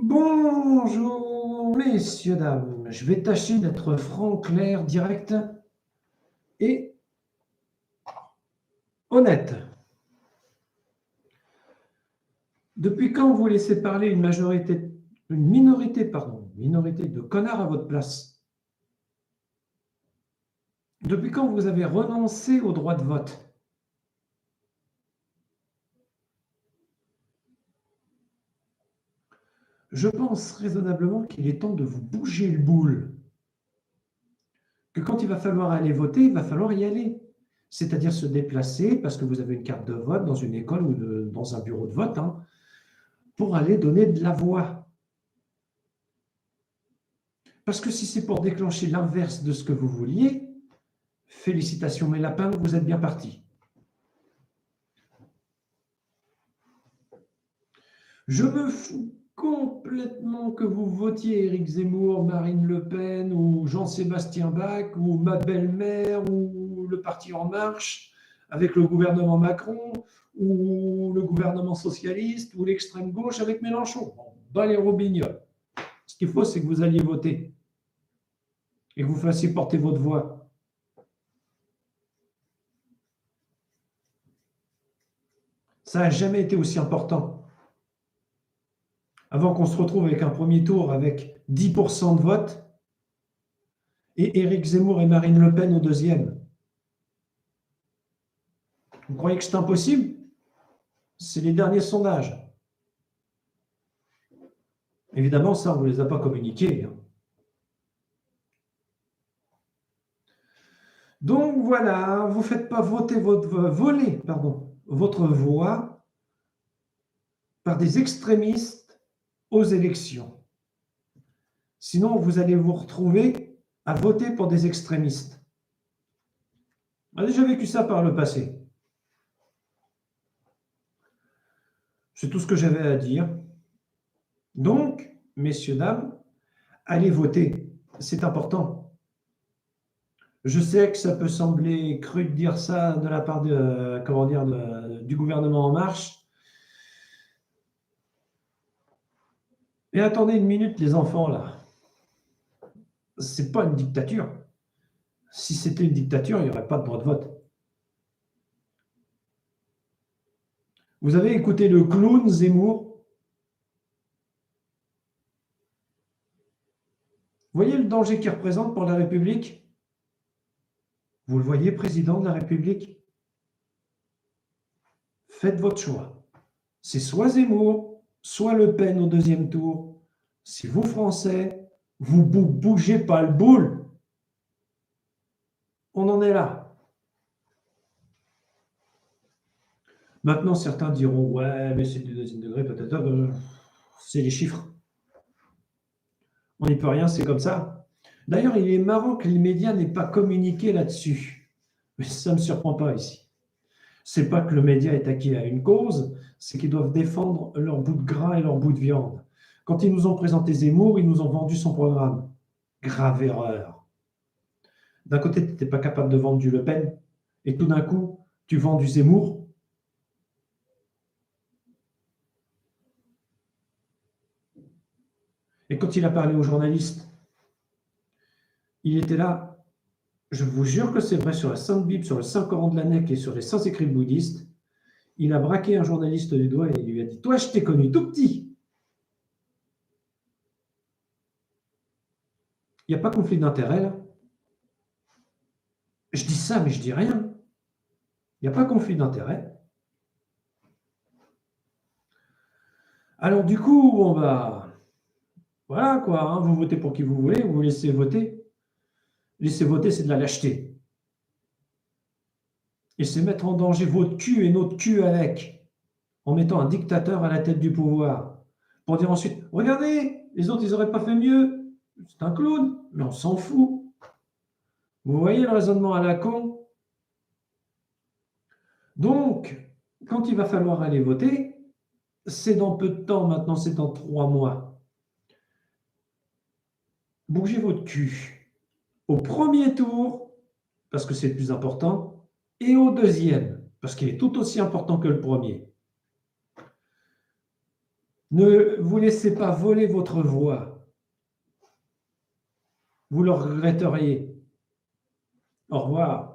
Bonjour, messieurs, dames. Je vais tâcher d'être franc, clair, direct et honnête. Depuis quand vous laissez parler une minorité de connards à votre place? Depuis quand vous avez renoncé au droit de vote? Je pense raisonnablement qu'il est temps de vous bouger le boule. Que quand il va falloir aller voter, il va falloir y aller. C'est-à-dire se déplacer parce que vous avez une carte de vote dans une école ou dans un bureau de vote, hein, pour aller donner de la voix. Parce que si c'est pour déclencher l'inverse de ce que vous vouliez, félicitations mes lapins, vous êtes bien partis. Je me fous complètement que vous votiez Éric Zemmour, Marine Le Pen ou Jean-Sébastien Bach ou ma belle-mère ou le Parti En Marche avec le gouvernement Macron ou le gouvernement socialiste ou l'extrême gauche avec Mélenchon. Bon, bas les robignoles. Ce qu'il faut, c'est que vous alliez voter et que vous fassiez porter votre voix. Ça n'a jamais été aussi important. Avant qu'on se retrouve avec un premier tour avec 10% de vote et Éric Zemmour et Marine Le Pen au deuxième. Vous croyez que c'est impossible? C'est les derniers sondages. Évidemment, ça, on ne vous les a pas communiqués. Donc voilà, vous ne faites pas voler votre voix par des extrémistes aux élections. Sinon, vous allez vous retrouver à voter pour des extrémistes. On a déjà vécu ça par le passé. C'est tout ce que j'avais à dire. Donc, messieurs, dames, allez voter. C'est important. Je sais que ça peut sembler cru de dire ça de la part du gouvernement En Marche. Mais attendez une minute, les enfants, là. C'est pas une dictature. Si c'était une dictature, il n'y aurait pas de droit de vote. Vous avez écouté le clown Zemmour? Vous voyez le danger qu'il représente pour la République? Vous le voyez, président de la République? Faites votre choix. C'est soit Zemmour, soit Le Pen au deuxième tour. Si vous, Français, vous bougez pas le boule, on en est là. Maintenant, certains diront, ouais, mais c'est du deuxième degré, peut-être. C'est les chiffres. On n'y peut rien, c'est comme ça. D'ailleurs, il est marrant que les médias n'aient pas communiqué là-dessus. Mais ça ne me surprend pas ici. C'est pas que le média est acquis à une cause, c'est qu'ils doivent défendre leur bout de gras et leur bout de viande. Quand ils nous ont présenté Zemmour, ils nous ont vendu son programme. Grave erreur. D'un côté, tu n'étais pas capable de vendre du Le Pen, et tout d'un coup, tu vends du Zemmour. Et quand il a parlé aux journalistes, il était là. Je vous jure que c'est vrai, sur la Sainte Bible, sur le Saint-Coran de l'Annek et sur les saints écrits bouddhistes, il a braqué un journaliste du doigt et il lui a dit « Toi, je t'ai connu tout petit ». Il n'y a pas conflit d'intérêt, là. Je dis ça, mais je dis rien. Il n'y a pas conflit d'intérêt. Alors du coup, voilà quoi, hein, vous votez pour qui vous voulez, vous laissez voter. Laisser voter, c'est de la lâcheté. Et c'est mettre en danger votre cul et notre cul avec, en mettant un dictateur à la tête du pouvoir. Pour dire ensuite, regardez, les autres, ils n'auraient pas fait mieux. C'est un clown, mais on s'en fout. Vous voyez le raisonnement à la con? Donc, quand il va falloir aller voter, c'est dans peu de temps, maintenant c'est dans 3 mois. Bougez votre cul au premier tour, parce que c'est le plus important, et au deuxième, parce qu'il est tout aussi important que le premier. Ne vous laissez pas voler votre voix. Vous le regretteriez. Au revoir.